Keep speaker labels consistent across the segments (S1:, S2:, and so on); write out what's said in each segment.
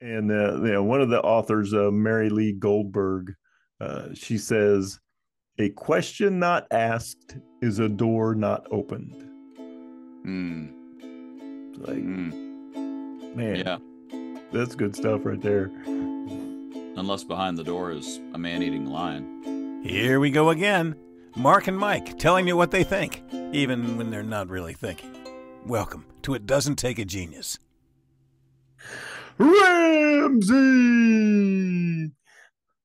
S1: And one of the authors, Mary Lee Goldberg, she says, "A question not asked is a door not opened."
S2: Mm,
S1: Like,
S2: mm,
S1: man,
S2: yeah.
S1: that's good stuff right there.
S2: Unless behind the door is a man-eating lion.
S3: Here we go again. Mark and Mike telling you what they think, even when they're not really thinking. Welcome to It Doesn't Take a Genius.
S1: Ramsey.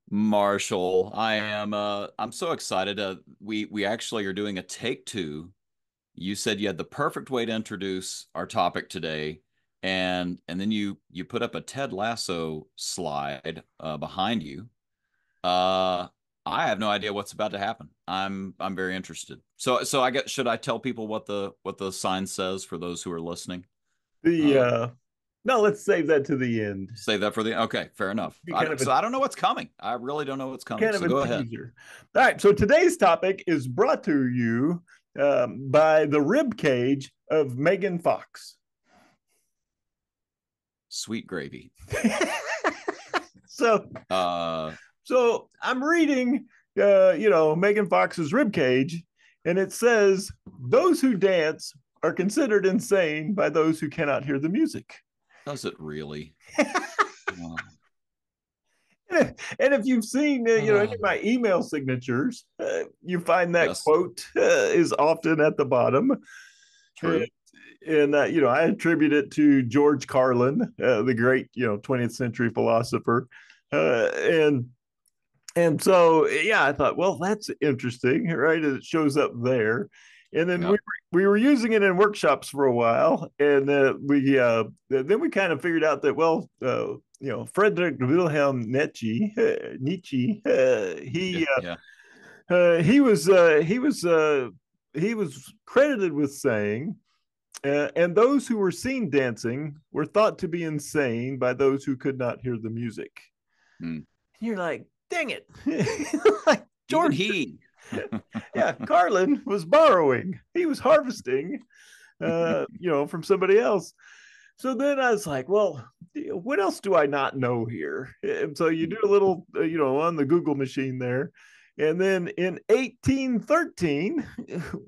S2: Marshall, I'm so excited. We actually are doing a take two. You said you had the perfect way to introduce our topic today, and then you put up a Ted Lasso slide behind you. Uh, I have no idea what's about to happen. I'm very interested. So I get should I tell people what the sign says for those who are listening?
S1: The
S2: Uh,
S1: No, let's save that to the end.
S2: Save that for the okay, fair enough.
S1: Be kind of a
S2: So I don't know what's coming. I really don't know what's coming.
S1: kind of
S2: So
S1: a
S2: go ahead.
S1: teaser. All right. So today's topic is brought to you by the rib cage of Megan Fox.
S2: Sweet gravy.
S1: so
S2: Uh,
S1: so I'm reading Megan Fox's rib cage, and it says those who dance are considered insane by those who cannot hear the music.
S2: does it really? Uh,
S1: And if you've seen any
S2: uh,
S1: of my email signatures, you find that
S2: yes,
S1: quote is often at the bottom.
S2: true.
S1: And I attribute it to George Carlin, the great 20th century philosopher. And so yeah, I thought, well, that's interesting, right? It shows up there. And then
S2: Yeah.
S1: we were using it in workshops for a while, and we then we kind of figured out that, well, Friedrich Wilhelm Nietzsche,
S2: Yeah. Yeah.
S1: he was credited with saying, and those who were seen dancing were thought to be insane by those who could not hear the music.
S2: Mm.
S1: You're like, dang it. Like
S2: Even
S1: George,
S2: he.
S1: yeah, Carlin was borrowing. He was harvesting, from somebody else. So then I was like, well, what else do I not know here? And so you do a little, on the Google machine there. And then in 1813,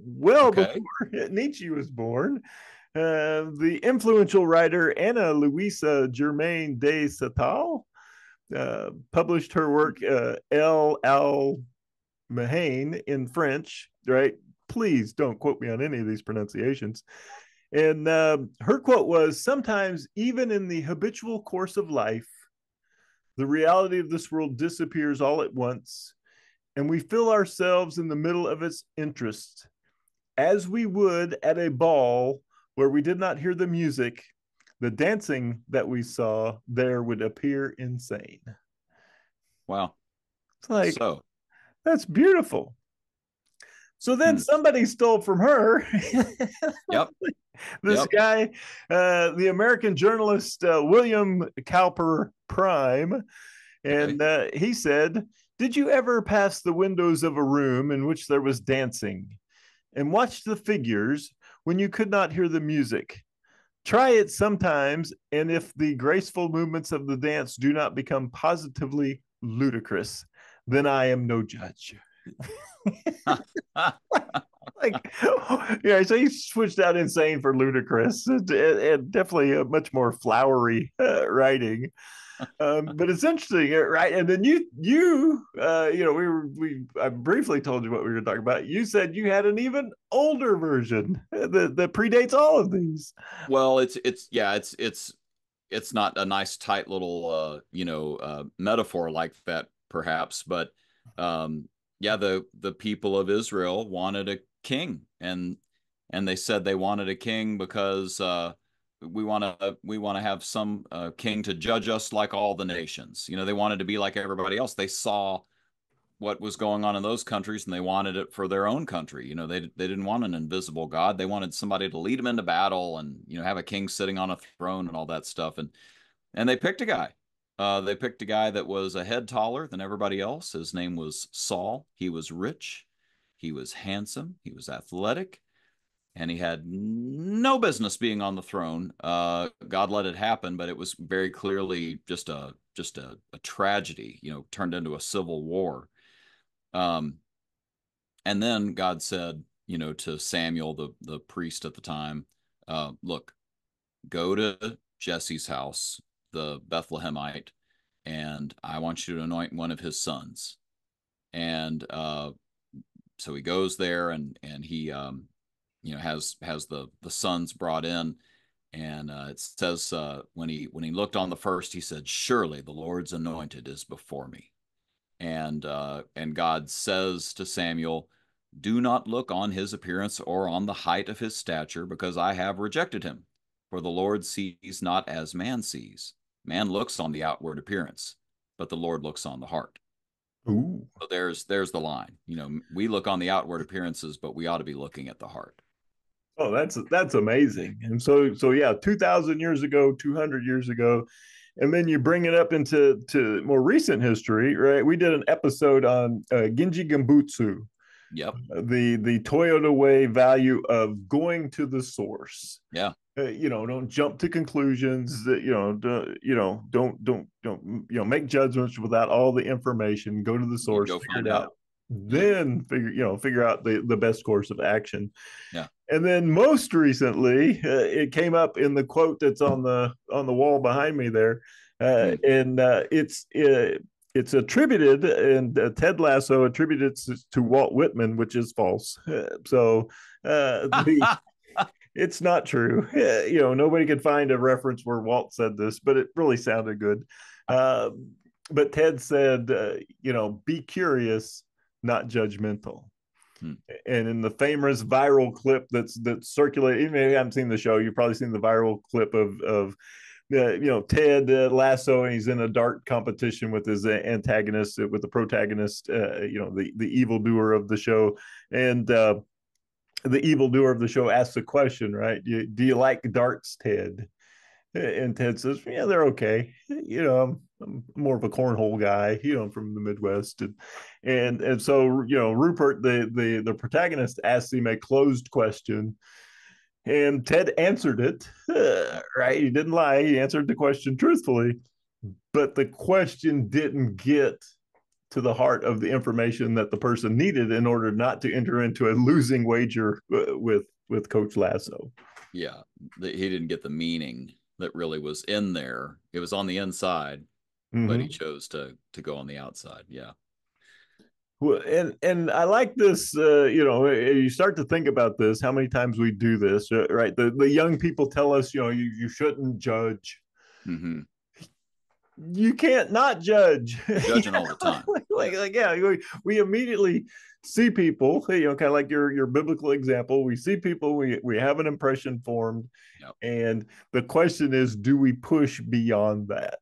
S1: well
S2: Okay.
S1: before Nietzsche was born, the influential writer Anna Louisa Germain de Satal published her work, El Al Mahane, in French, right? Please don't quote me on any of these pronunciations. And her quote was, "Sometimes, even in the habitual course of life, the reality of this world disappears all at once, and we feel ourselves in the middle of its interests, as we would at a ball where we did not hear the music. The dancing that we saw there would appear insane."
S2: Wow.
S1: It's like,
S2: So,
S1: that's beautiful. So then
S2: hmm.
S1: somebody stole from her.
S2: Yep.
S1: This
S2: Yep.
S1: guy, the American journalist William Cowper Prime,
S2: Okay.
S1: and he said, "Did you ever pass the windows of a room in which there was dancing and watch the figures when you could not hear the music? Try it sometimes, and if the graceful movements of the dance do not become positively ludicrous, then I am no judge." Like, yeah, so he switched out insane for ludicrous, and definitely a much more flowery writing. But it's interesting, right? And then I briefly told you what we were talking about. You said you had an even older version that predates all of these.
S2: Well, it's not a nice tight little metaphor like that perhaps, but yeah, the people of Israel wanted a king, and they said they wanted a king because we want to have some king to judge us like all the nations. You know, they wanted to be like everybody else. They saw what was going on in those countries, and they wanted it for their own country. You know, they didn't want an invisible God. They wanted somebody to lead them into battle, and have a king sitting on a throne and all that stuff. And they picked a guy. They picked a guy that was a head taller than everybody else. His name was Saul. He was rich. He was handsome. He was athletic. and he had no business being on the throne. God let it happen, but it was very clearly just a tragedy, turned into a civil war. Um, and then God said, to Samuel, the priest at the time, look, go to Jesse's house, the Bethlehemite, and I want you to anoint one of his sons. And so he goes there, and he has the sons brought in, and it says when he looked on the first, he said, "Surely the Lord's anointed is before me." And God says to Samuel, "Do not look on his appearance or on the height of his stature, because I have rejected him. For the Lord sees not as man sees. Man looks on the outward appearance, but the Lord looks on the heart."
S1: Ooh.
S2: So there's the line. We look on the outward appearances, but we ought to be looking at the heart.
S1: Oh, that's amazing. And so yeah, 2,000 years ago, 200 years ago, and then you bring it up into more recent history, right? We did an episode on Genji Gambutsu,
S2: Yep.
S1: the Toyota way value of going to the source.
S2: Yeah.
S1: Don't jump to conclusions. Don't make judgments without all the information. Go to the
S2: You
S1: source,
S2: go
S1: figure
S2: find
S1: it out,
S2: out. Yeah.
S1: then figure out the best course of action.
S2: Yeah.
S1: And then most recently, it came up in the quote that's on the wall behind me there, and it's attributed, and Ted Lasso attributed it to Walt Whitman, which is false. The it's not true. Nobody could find a reference where Walt said this, but it really sounded good. But Ted said, be curious, not judgmental.
S2: Hmm.
S1: And in the famous viral clip that's circulating, maybe you haven't seen the show, you've probably seen the viral clip of Ted Lasso, and he's in a dart competition with his antagonist, with the protagonist, the evildoer of the show, and the evildoer of the show asks a question, right? Do you like darts, Ted? And Ted says, yeah, they're okay. I'm more of a cornhole guy. I'm from the Midwest, and so Rupert, the protagonist, asks him a closed question, and Ted answered it. Right? He didn't lie. He answered the question truthfully, but the question didn't get to the heart of the information that the person needed in order not to enter into a losing wager with Coach Lasso.
S2: Yeah, he didn't get the meaning that really was in there. It was on the inside, but he chose to go on the outside. Yeah.
S1: Well, and I like this. You start to think about this. How many times we do this, right? The young people tell us, you shouldn't judge.
S2: Mm-hmm.
S1: You can't not judge.
S2: Judging all the time.
S1: Yeah, we immediately see people, kind of like your biblical example. We see people, we have an impression formed,
S2: yep.
S1: And the question is, do we push beyond that?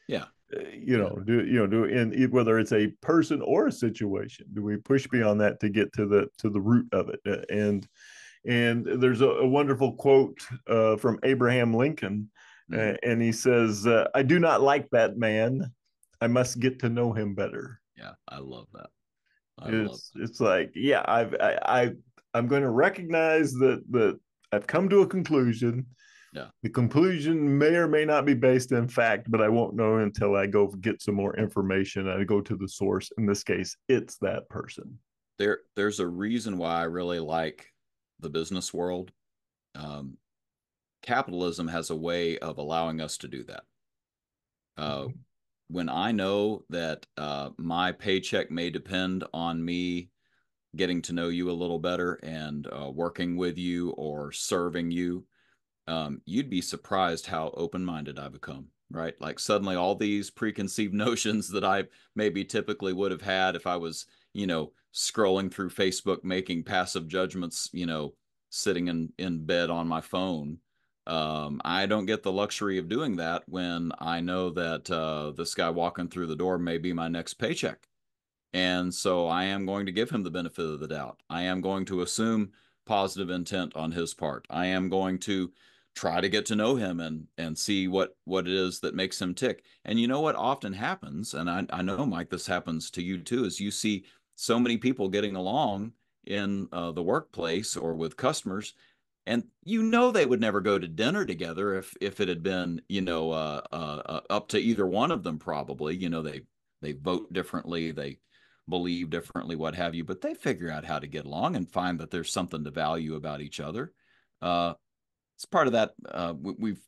S2: Yeah.
S1: Do whether it's a person or a situation, do we push beyond that to get to the root of it? And there's a wonderful quote from Abraham Lincoln. And he says, I do not like that man. I must get to know him better.
S2: Yeah, I love that.
S1: It's like, yeah, I'm going to recognize that I've come to a conclusion.
S2: Yeah.
S1: The conclusion may or may not be based in fact, but I won't know until I go get some more information. I go to the source. In this case, it's that person.
S2: There's a reason why I really like the business world. Capitalism has a way of allowing us to do that. When I know that my paycheck may depend on me getting to know you a little better and working with you or serving you, you'd be surprised how open-minded I become, right? Like suddenly all these preconceived notions that I maybe typically would have had if I was, scrolling through Facebook, making passive judgments, sitting in bed on my phone. I don't get the luxury of doing that when I know that this guy walking through the door may be my next paycheck. And so I am going to give him the benefit of the doubt. I am going to assume positive intent on his part. I am going to try to get to know him and see what it is that makes him tick. And you know what often happens, and I know, Mike, this happens to you too, is you see so many people getting along in the workplace or with customers, and they would never go to dinner together if it had been up to either one of them. Probably they vote differently, they believe differently, what have you, but they figure out how to get along and find that there's something to value about each other. It's part of that.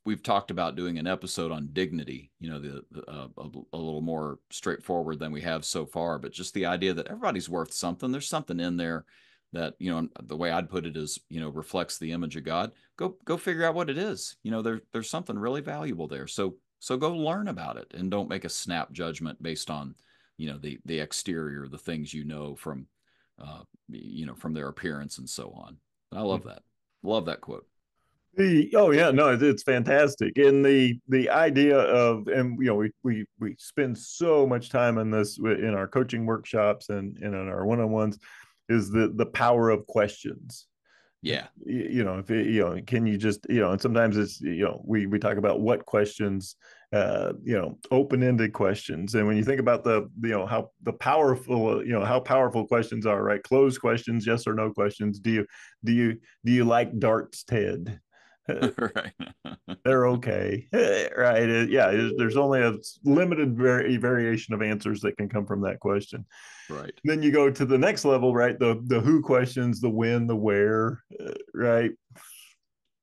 S2: We've talked about doing an episode on dignity, a little more straightforward than we have so far, but just the idea that everybody's worth something. There's something in there that, the way I'd put it is, reflects the image of God. Go figure out what it is. There's something really valuable there. So go learn about it, and don't make a snap judgment based on, the exterior, the things from, from their appearance and so on. I love that. Love that quote.
S1: Oh yeah, no, it's fantastic. And the idea of, and we spend so much time on this in our coaching workshops and in our one-on-ones, is the power of questions.
S2: Yeah.
S1: If can you just, and sometimes it's, we talk about what questions, open-ended questions. And when you think about how powerful questions are, right? Closed questions, yes or no questions. Do you like darts, Ted?
S2: Right.
S1: They're okay, right? Yeah, there's only a limited variation of answers that can come from that question.
S2: Right.
S1: Then you go to the next level, right? The who questions, the when, the where, right?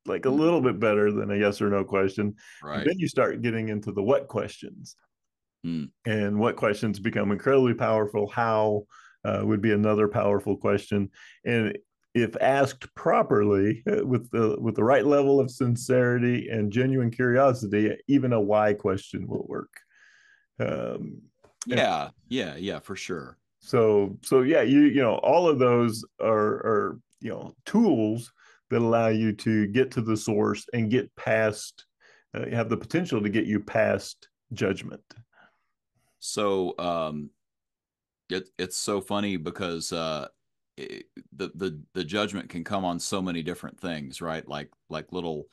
S1: Like a little bit better than a yes or no question.
S2: Right.
S1: And then you start getting into the what questions.
S2: Mm.
S1: And what questions become incredibly powerful. How would be another powerful question. And if asked properly, with the right level of sincerity and genuine curiosity, even a why question will work.
S2: Yeah, for sure.
S1: So yeah, all of those are tools that allow you to get to the source and get past, have the potential to get you past judgment.
S2: So it's so funny because the judgment can come on so many different things, right? Like little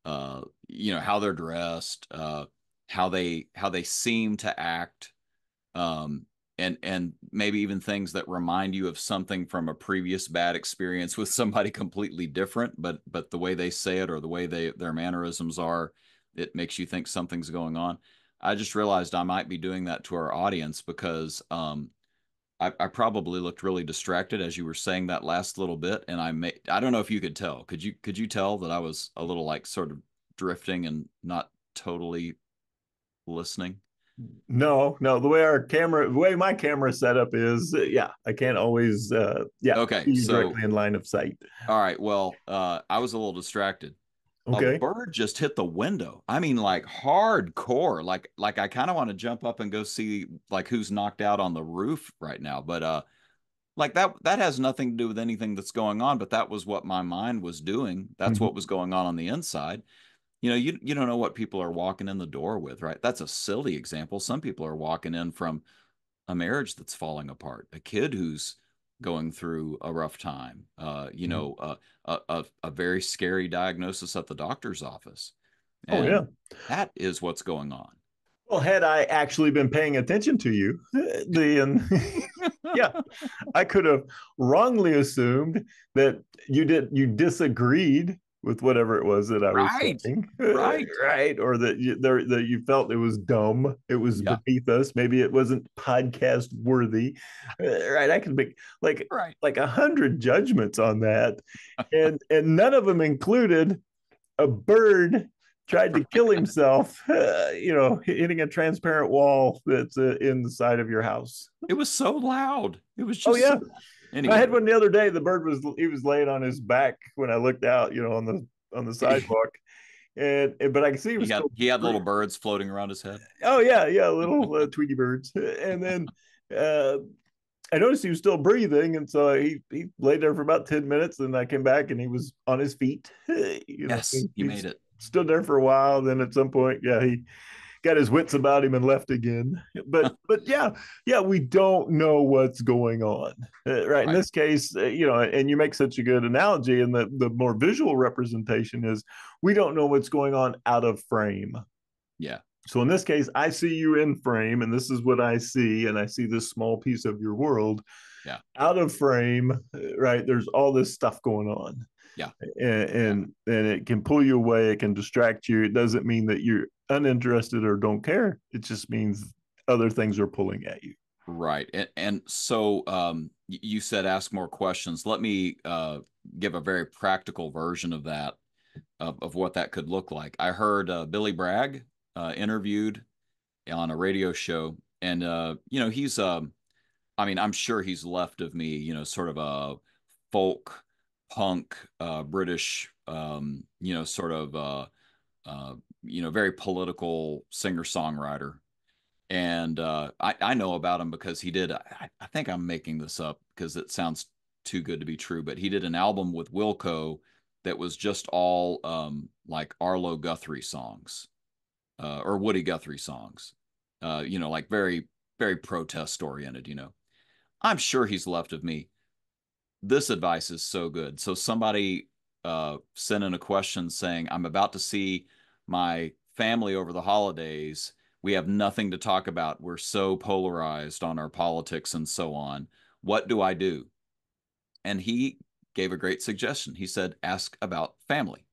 S2: how they're dressed, how they seem to act, and maybe even things that remind you of something from a previous bad experience with somebody completely different, but the way they say it or the way their mannerisms are, it makes you think something's going on. I just realized I might be doing that to our audience because I probably looked really distracted as you were saying that last little bit, and I don't know if you could tell. Could you tell that I was a little like sort of drifting and not totally listening?
S1: No, the way my camera setup is, yeah, I can't always,
S2: Okay,
S1: see you
S2: so
S1: directly in line of sight.
S2: all right, well, I was a little distracted. A
S1: Okay.
S2: bird just hit the window. I mean, like hardcore. Like I kind of want to jump up and go see like who's knocked out on the roof right now. But like that has nothing to do with anything that's going on, but that was what my mind was doing. That's
S1: Mhm.
S2: what was going on the inside. You don't know what people are walking in the door with, right? That's a silly example. Some people are walking in from a marriage that's falling apart, a kid who's going through a rough time, a very scary diagnosis at the doctor's office.
S1: Oh yeah.
S2: And that is what's going on.
S1: Well, had I actually been paying attention to you, yeah, I could have wrongly assumed that you disagreed with whatever it was that I was
S2: Right.
S1: saying,
S2: Right.
S1: right? Or that you felt it was dumb, it was
S2: Yeah.
S1: beneath us, maybe it wasn't podcast worthy, right? I can make
S2: Right.
S1: like 100 judgments on that, and none of them included a bird tried to kill himself, hitting a transparent wall that's in the side of your house.
S2: It was so loud. It was
S1: Oh
S2: just
S1: yeah,
S2: so
S1: I
S2: anyway.
S1: had one the other day. The bird was laying on his back when I looked out, on the sidewalk, but I could see he was still.
S2: He had little birds floating around his head.
S1: Oh yeah, little Tweety birds, and then uh, I noticed he was still breathing, and so he laid there for about 10 minutes. And I came back, and he was on his feet.
S2: Yes, he made it.
S1: Stood there for a while. Then at some point, yeah, he got his wits about him and left again. But yeah, we don't know what's going on, right? In
S2: Right.
S1: this case, and you make such a good analogy, and the more visual representation is we don't know what's going on out of frame.
S2: Yeah.
S1: So in this case, I see you in frame, and this is what I see, and I see this small piece of your world.
S2: Yeah.
S1: out of frame, right? There's all this stuff going on.
S2: Yeah.
S1: And it can pull you away, it can distract you. It doesn't mean that you're uninterested or don't care. It just means other things are pulling at you.
S2: Right. And so you said ask more questions. Let me give a very practical version of that, of what that could look like. I heard Billy Bragg interviewed on a radio show, and he's I mean, I'm sure he's left of me, sort of a folk punk British, sort of very political singer-songwriter. And I know about him because he did. I think I'm making this up because it sounds too good to be true, but he did an album with Wilco that was just all like Arlo Guthrie songs, or Woody Guthrie songs. Like very, very protest oriented. I'm sure he's left of me. This advice is so good. So somebody sent in a question saying, I'm about to see my family over the holidays. We have nothing to talk about. We're so polarized on our politics and so on. What do I do? And he gave a great suggestion. He said, ask about family.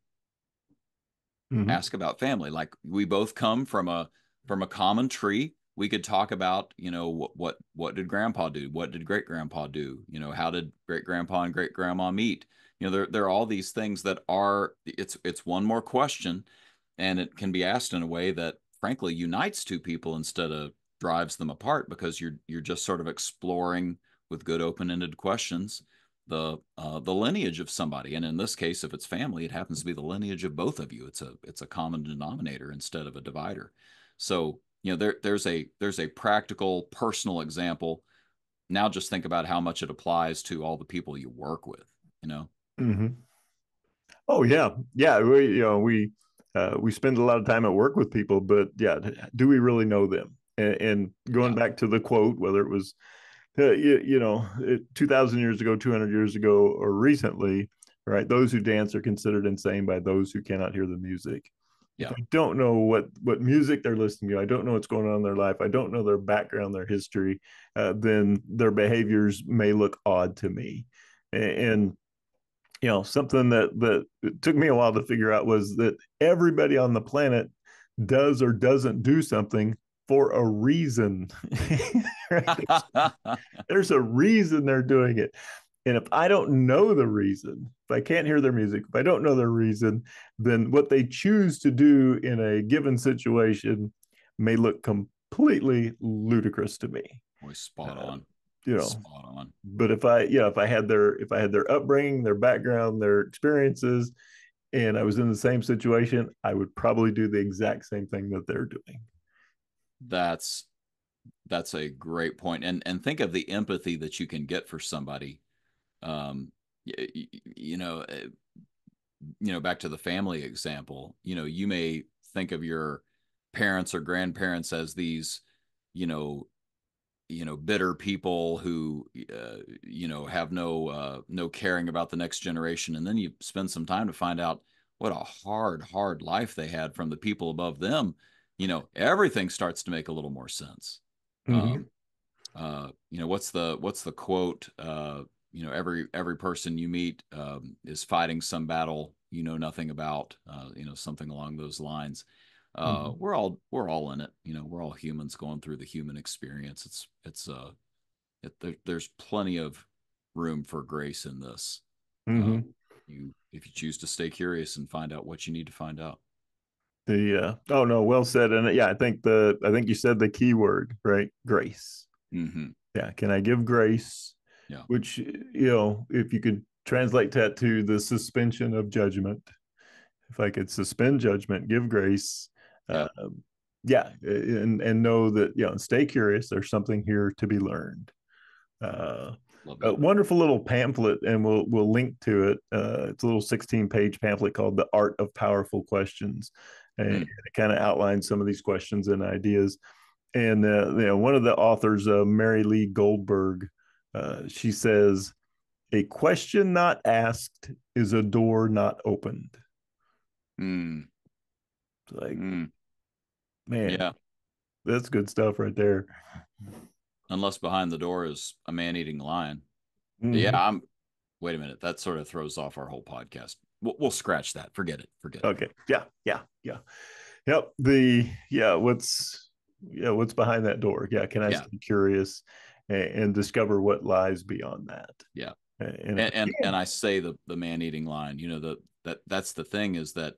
S1: Mm-hmm.
S2: Ask about family. Like, we both come from a common tree. We could talk about, what did grandpa do? What did great grandpa do? How did great grandpa and great grandma meet? There are all these things that are, it's one more question, and it can be asked in a way that frankly unites two people instead of drives them apart, because you're just sort of exploring with good open-ended questions the lineage of somebody. And in this case, if it's family, it happens to be the lineage of both of you. It's a common denominator instead of a divider. So there's a practical personal example. Now just think about how much it applies to all the people you work with.
S1: Mm-hmm. Oh yeah, yeah. We spend a lot of time at work with people, but yeah, do we really know them? And going
S2: Yeah.
S1: back to the quote, whether it was 2,000 years ago, 200 years ago, or recently, right? Those who dance are considered insane by those who cannot hear the music. If
S2: Yeah.
S1: I don't know what music they're listening to, I don't know what's going on in their life, I don't know their background, their history, then their behaviors may look odd to me. And something that it took me a while to figure out was that everybody on the planet does or doesn't do something for a reason. Right? There's a reason they're doing it. And if I don't know the reason, if I can't hear their music, if I don't know their reason, then what they choose to do in a given situation may look completely ludicrous to me.
S2: Boy, spot on.
S1: You know,
S2: Spot on.
S1: but if I had their upbringing, their background, their experiences, and I was in the same situation, I would probably do the exact same thing that they're doing.
S2: That's a great point. And think of the empathy that you can get for somebody. Um, back to the family example, you may think of your parents or grandparents as these, you know, bitter people who, have no caring about the next generation. And then you spend some time to find out what a hard life they had from the people above them. Everything starts to make a little more sense.
S1: Mm-hmm.
S2: What's the quote? Every person you meet is fighting some battle you know nothing about. Something along those lines.
S1: Mm-hmm.
S2: We're all in it. We're all humans going through the human experience. There's plenty of room for grace in this.
S1: Mm-hmm.
S2: If you choose to stay curious and find out what you need to find out.
S1: Oh no, well said. And yeah, I think you said the key word, right? Grace.
S2: Mm-hmm.
S1: Yeah, can I give grace?
S2: Yeah.
S1: Which, if you could translate that to the suspension of judgment, if I could suspend judgment, give grace,
S2: Yeah.
S1: yeah, and know that, stay curious. There's something here to be learned. Uh,
S2: Love
S1: a
S2: that.
S1: wonderful little pamphlet, and we'll link to it. It's a little 16-page pamphlet called "The Art of Powerful Questions," and it kind of outlines some of these questions and ideas. And one of the authors, Mary Lee Goldberg, she says, "A question not asked is a door not opened."
S2: Mm.
S1: It's like,
S2: Mm.
S1: man,
S2: Yeah.
S1: that's good stuff right there.
S2: unless behind the door is a man-eating lion.
S1: Mhm.
S2: Yeah, wait a minute. That sort of throws off our whole podcast. We'll scratch that. Forget it.
S1: Okay. Yeah. Yep. What's behind that door? Yeah. Can I stay curious and discover what lies beyond that?
S2: Yeah.
S1: And
S2: I say the man-eating lion, you know, that's the thing, is that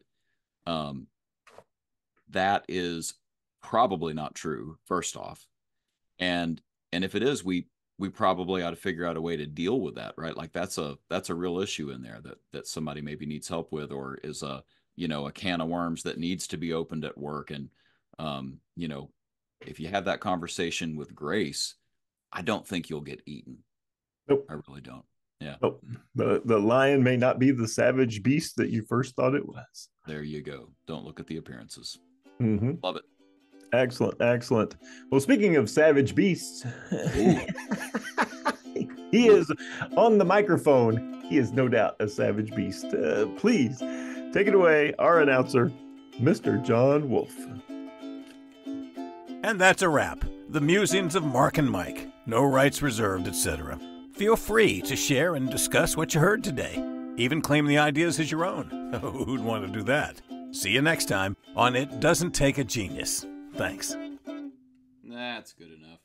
S2: that is probably not true, first off. And if it is, we probably ought to figure out a way to deal with that, right? Like that's a real issue in there that somebody maybe needs help with, or is a can of worms that needs to be opened at work. And if you have that conversation with grace, I don't think you'll get eaten.
S1: Nope.
S2: I really don't. Yeah.
S1: Nope. The lion may not be the savage beast that you first thought it was.
S2: There you go. Don't look at the appearances.
S1: Mm-hmm.
S2: Love it.
S1: Excellent. Well, speaking of savage beasts, he is on the microphone. He is no doubt a savage beast. Please take it away, our announcer, Mr. John Wolf.
S3: And that's a wrap. The musings of Mark and Mike. No rights reserved, etc. Feel free to share and discuss what you heard today. Even claim the ideas as your own. Who'd want to do that? See you next time on It Doesn't Take a Genius. Thanks.
S2: That's good enough.